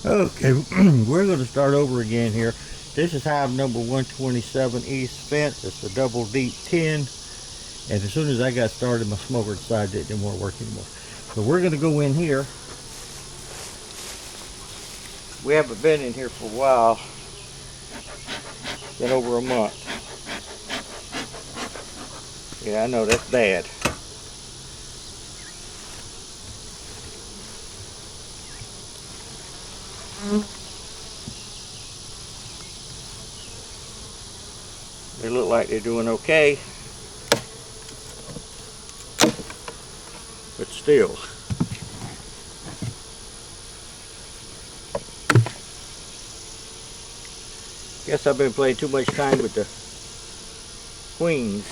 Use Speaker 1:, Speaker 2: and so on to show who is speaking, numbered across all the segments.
Speaker 1: Okay, we're going to start over again here. This is hive number 127 East Fence. It's a double deep 10. And as soon as I got started, my smoker decided it didn't want to work anymore. So we're going to go in here. We haven't been in here for a while. It's been over a month. Yeah, I know, that's bad. They look like they're doing okay, but still. Guess I've been playing too much time with the queens.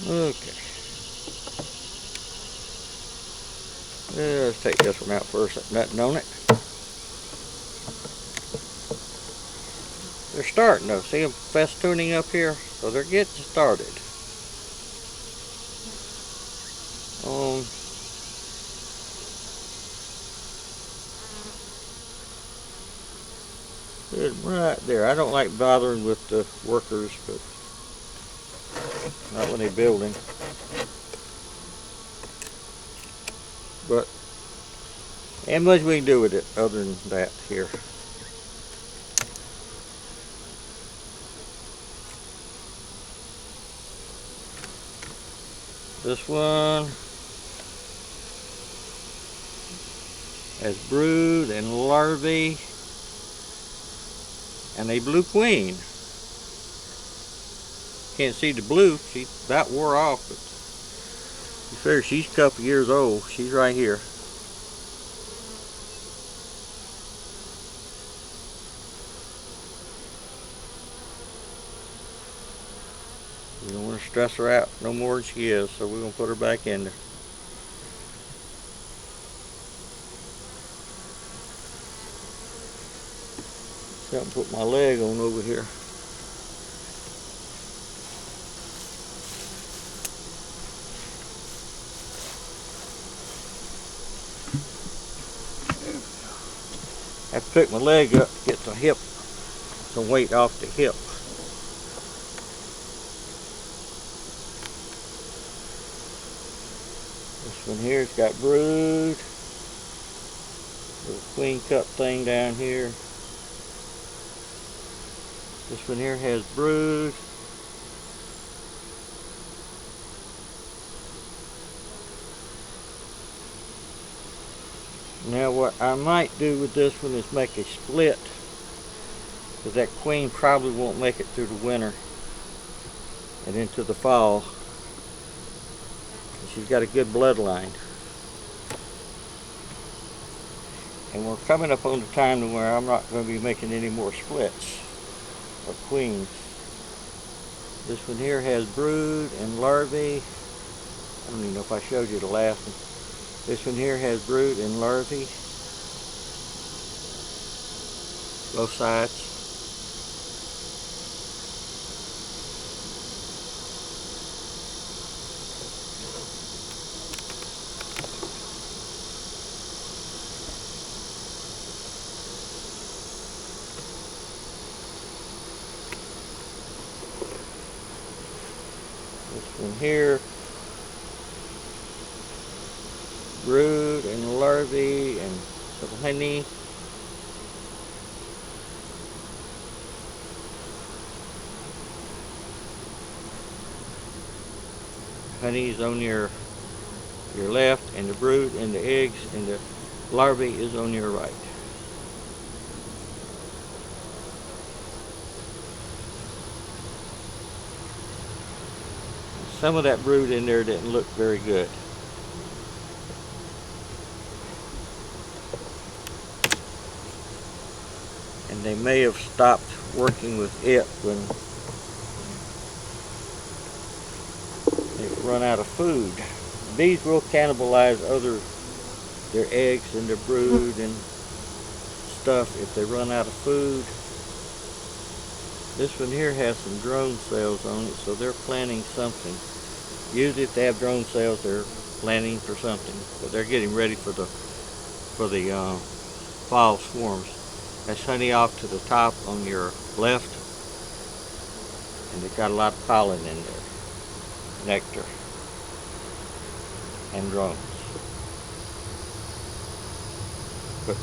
Speaker 1: Okay. Let's take this one out first. Nothing on it. They're starting though. See them festooning up here? So they're getting started. Right there. I don't like bothering with the workers, but not when they're building. But ain't much we can do with it other than that here. This one has brood and larvae and a blue queen. Can't see the blue, she's about wore off, but you figure she's a couple years old. She's right here. We don't want to stress her out no more than she is, so we're going to put her back in there. Something to put my leg on over here. I have to pick my leg up to get the hip, some weight off the hip. This one here's got brood. Little queen cup thing down here. This one here has brood. Now what I might do with this one is make a split, because that queen probably won't make it through the winter and into the fall. She's got a good bloodline. And we're coming up on the time where I'm not going to be making any more splits of queens. This one here has brood and larvae. I don't even know if I showed you the last one. This one here has brood and larvae. Both sides. This one here, brood and larvae and some honey. Honey is on your left, and the brood and the eggs and the larvae is on your right. Some of that brood in there didn't look very good. And they may have stopped working with it when they've run out of food. These will cannibalize their eggs and their brood and stuff if they run out of food. This one here has some drone cells on it, so they're planting something. Usually if they have drone cells, they're planting for something, but they're getting ready for the fall swarms. That's honey off to the top on your left, and they've got a lot of pollen in there, nectar, and drones. But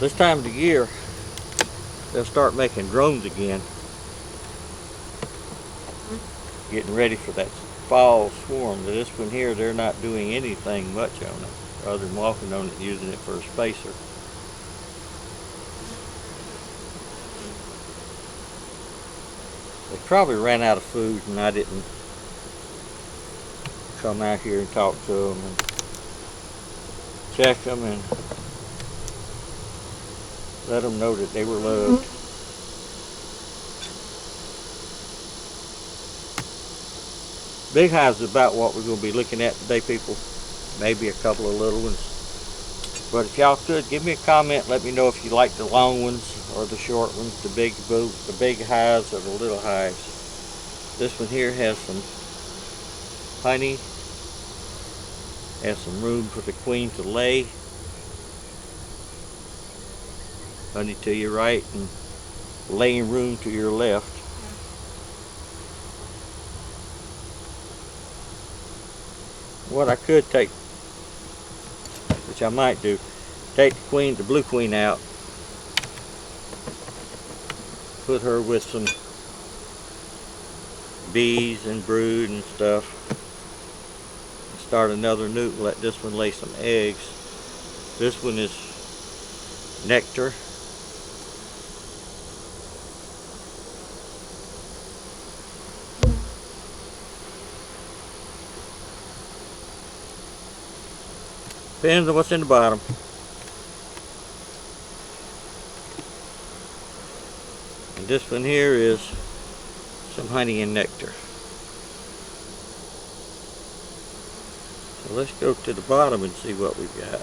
Speaker 1: this time of the year, they'll start making drones again, getting ready for that fall swarm. This one here, they're not doing anything much on it, other than walking on it and using it for a spacer. They probably ran out of food and I didn't come out here and talk to them and check them and let them know that they were loved. Big hives is about what we're going to be looking at today, people. Maybe a couple of little ones. But if y'all could, give me a comment. Let me know if you like the long ones or the short ones, the big hives or the little hives. This one here has some honey. Has some room for the queen to lay. Honey to your right and laying room to your left. What I could take, which I might do, take the blue queen out, put her with some bees and brood and stuff, and start another newt and let this one lay some eggs. This one is nectar. Depends on what's in the bottom. And this one here is some honey and nectar. So let's go to the bottom and see what we've got.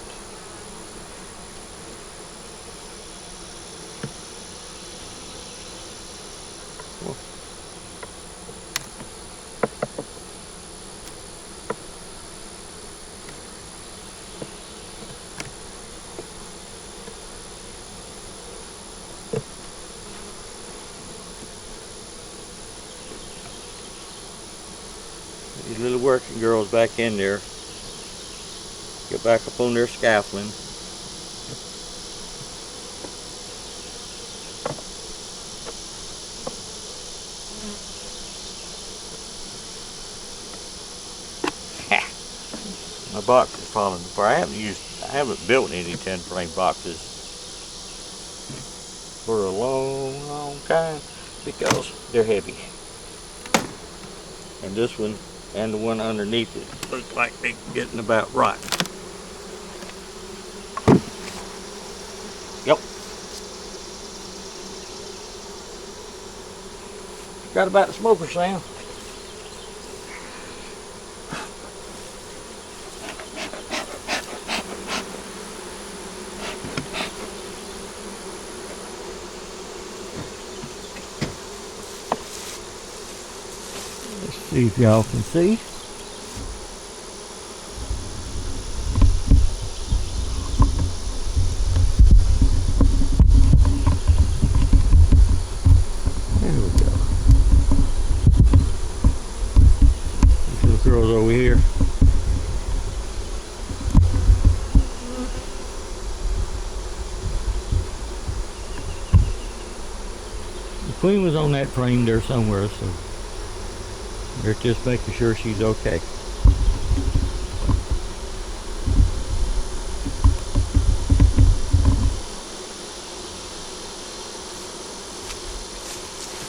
Speaker 1: These little working girls back in there. Get back up on their scaffolding. My box is falling apart. I haven't built any 10 frame boxes for a long time because they're heavy. And this one and the one underneath it look like they're getting about right. Yep. Forgot about the smoker sound. See if y'all can see. There we go. These little girls over here. The queen was on that frame there somewhere, so they're just making sure she's okay.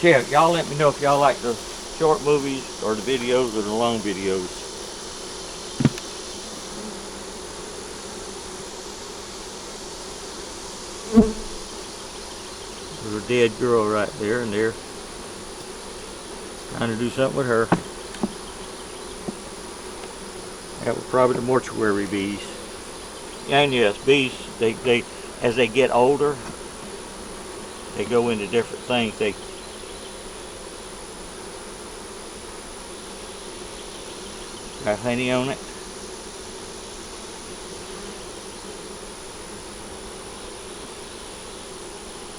Speaker 1: Yeah, y'all let me know if y'all like the short movies or the videos or the long videos. There's a dead girl right there, and they're trying to do something with her. That was probably the mortuary bees. And yes, bees, they as they get older, they go into different things. Got honey on it.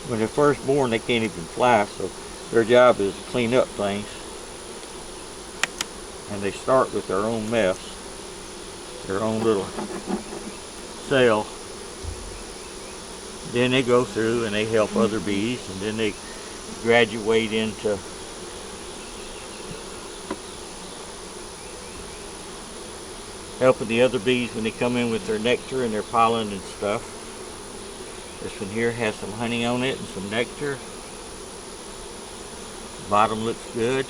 Speaker 1: When they're first born, they can't even fly, so their job is to clean up things. And they start with their own mess, their own little cell. Then they go through and they help other bees, and then they graduate into helping the other bees when they come in with their nectar and their pollen and stuff. This one here has some honey on it and some nectar. The bottom looks good.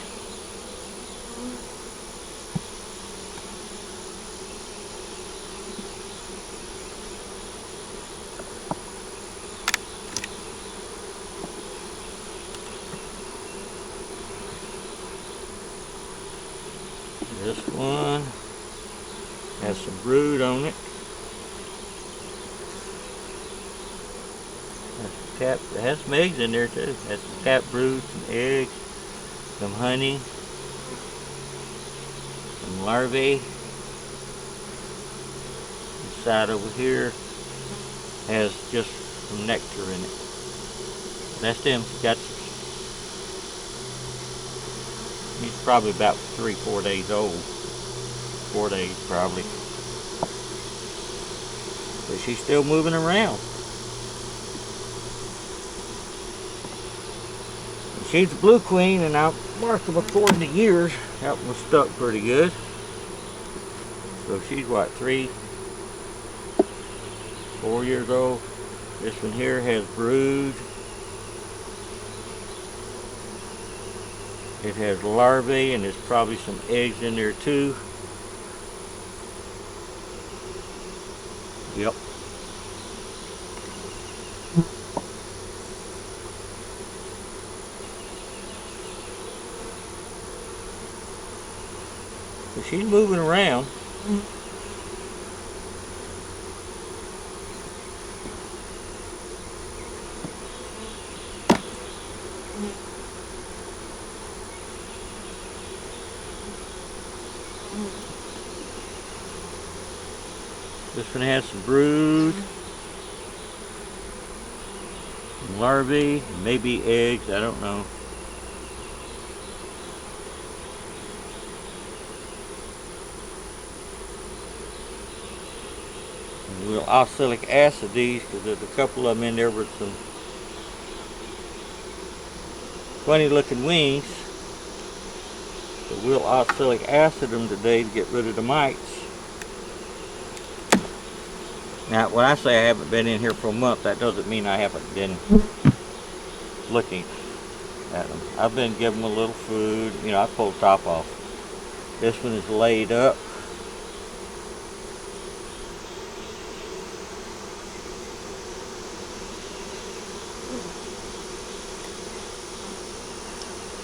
Speaker 1: This one has some brood on it. It has some eggs in there too. It has some tap brood, some eggs, some honey, some larvae. This side over here has just some nectar in it. That's them. He's probably about 3-4 days old. 4 days probably. But she's still moving around. She's a blue queen, and I marked them according to years. That one was stuck pretty good. So she's what, 3-4 years old. This one here has brood. It has larvae, and there's probably some eggs in there too. Yep. So she's moving around. This one has some brood, some larvae, maybe eggs, I don't know. And we'll oxalic acid these because there's a couple of them in there with some funny looking wings. So we'll oxalic acid them today to get rid of the mites. Now, when I say I haven't been in here for a month, that doesn't mean I haven't been looking at them. I've been giving them a little food. You know, I pulled the top off. This one is laid up.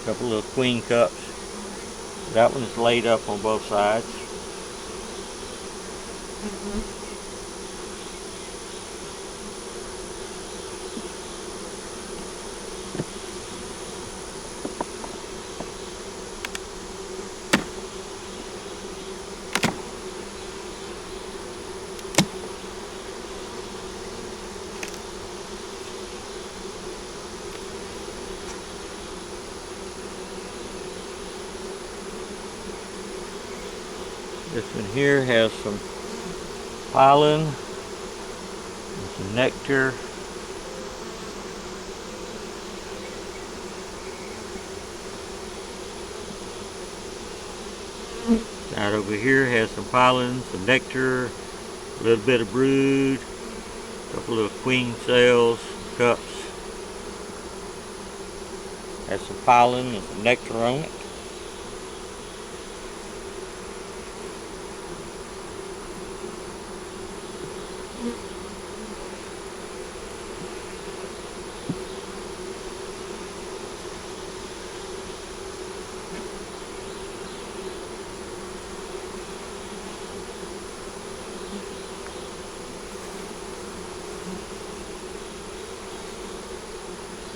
Speaker 1: A couple little queen cups. That one is laid up on both sides. This one here has some pollen and some nectar. Side over here has some pollen, some nectar, a little bit of brood, a couple of queen cells, cups. Has some pollen and some nectar on it.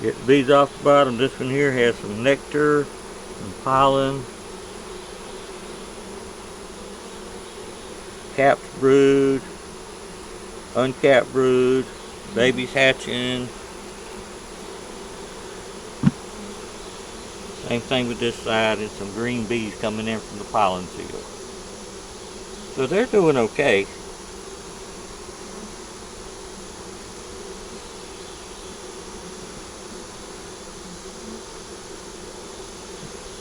Speaker 1: Get the bees off the bottom. This one here has some nectar and pollen. capped brood, uncapped brood, babies hatching. Same thing with this side, and some green bees coming in from the pollen field. So they're doing okay.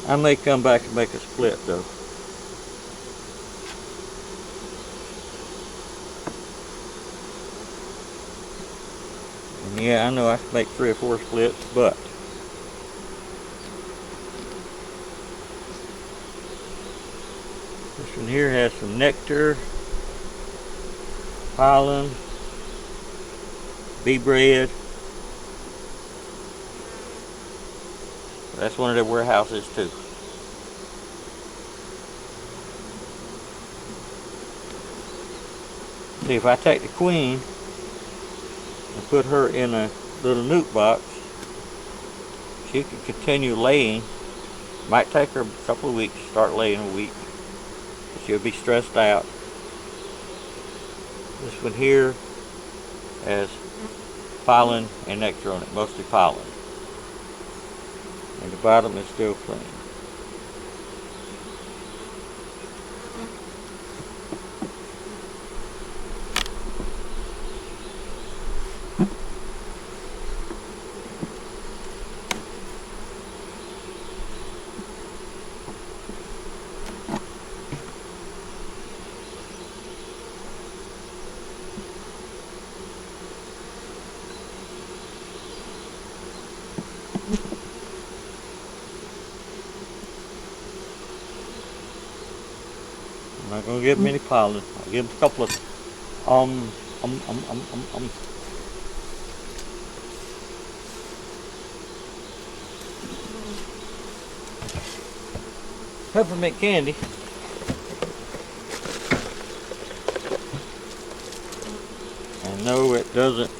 Speaker 1: I may come back and make a split though. And yeah, I know I can make 3 or 4 splits, but this one here has some nectar, pollen, bee bread. That's one of their warehouses too. See, if I take the queen and put her in a little nuke box, she can continue laying. Might take her a couple of weeks to start laying a week. She'll be stressed out. This one here has pollen and nectar on it, mostly pollen. And the bottom is still clean. I'm not going to give them any pollen. I'll give them a couple of peppermint candy. And no, it doesn't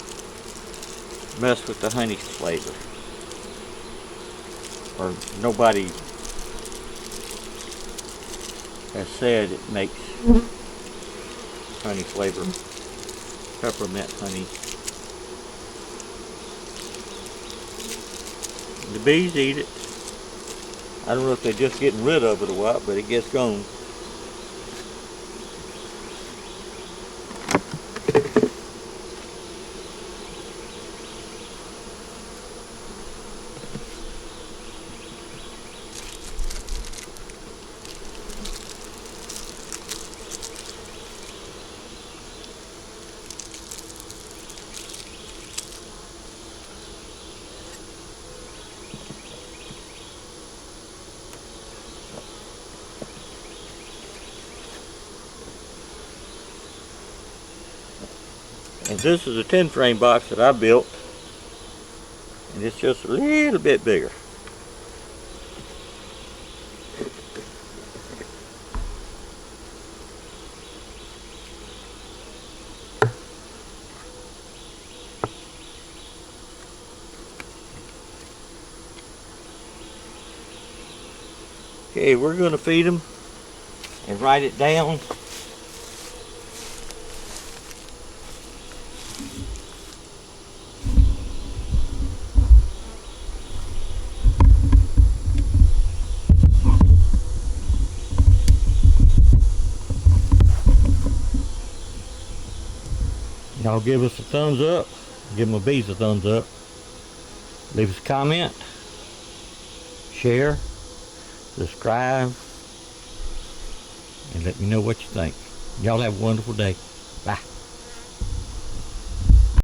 Speaker 1: mess with the honey flavor. Or nobody has said it makes honey flavor, peppermint honey. The bees eat it. I don't know if they're just getting rid of it or what, but it gets gone. And this is a 10 frame box that I built, and it's just a little bit bigger. Okay, we're going to feed them and write it down. Y'all give us a thumbs up. Give my bees a thumbs up. Leave us a comment. Share. Subscribe. And let me know what you think. Y'all have a wonderful day. Bye.